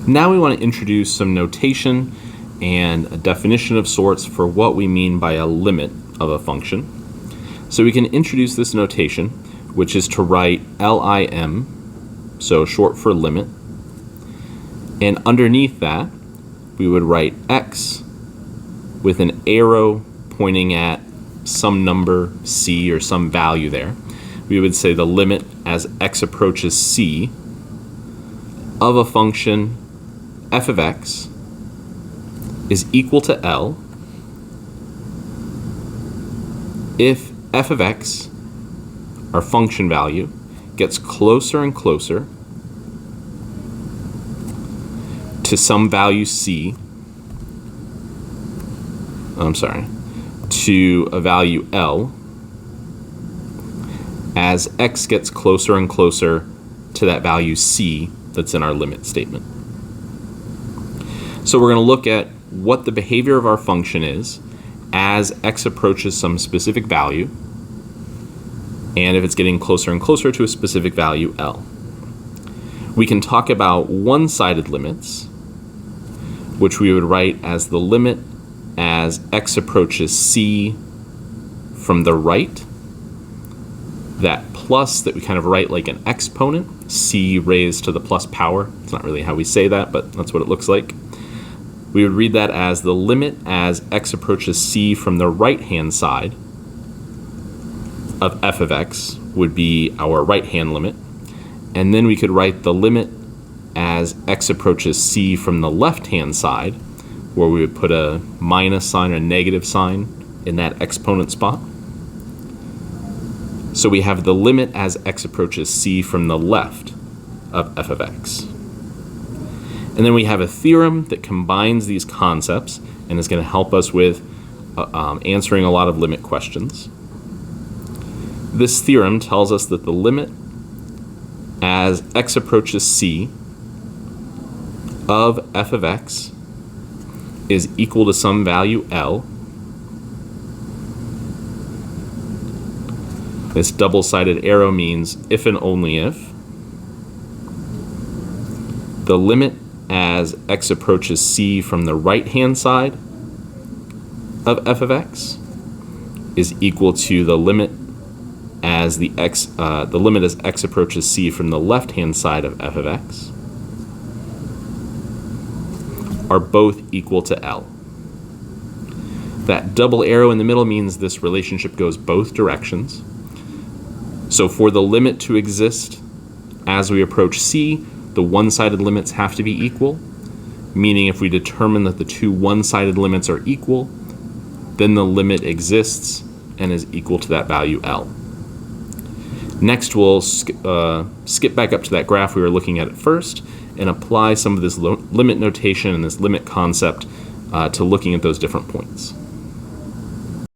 Now we want to introduce some notation and a definition of sorts for what we mean by a limit of a function. So we can introduce this notation, which is to write LIM, so short for limit, and underneath that we would write x with an arrow pointing at some number c or some value there. We would say the limit as x approaches c of a function f of x is equal to L if f of x, our function value, gets closer and closer to some value c, to a value L, as x gets closer and closer to that value c that's in our limit statement. So we're going to look at what the behavior of our function is as x approaches some specific value, and if it's getting closer and closer to a specific value L. We can talk about one-sided limits, which we would write as the limit as x approaches c from the right, that plus that we kind of write like an exponent, c raised to the plus power. It's not really how we say that, but that's what it looks like. We would read that as the limit as x approaches c from the right-hand side of f of x would be our right-hand limit. And then we could write the limit as x approaches c from the left-hand side, where we would put a minus sign or a negative sign in that exponent spot. So we have the limit as x approaches c from the left of f of x. And then we have a theorem that combines these concepts and is going to help us with answering a lot of limit questions. This theorem tells us that the limit as x approaches c of f of x is equal to some value L. This double-sided arrow means if and only if the limit as x approaches c from the right-hand side of f of x is equal to the limit as the limit as x approaches c from the left-hand side of f of x are both equal to L. That double arrow in the middle means this relationship goes both directions. So for the limit to exist as we approach c, the one-sided limits have to be equal, meaning if we determine that the two one-sided limits are equal, then the limit exists and is equal to that value L. Next, we'll skip back up to that graph we were looking at first and apply some of this limit notation and this limit concept to looking at those different points.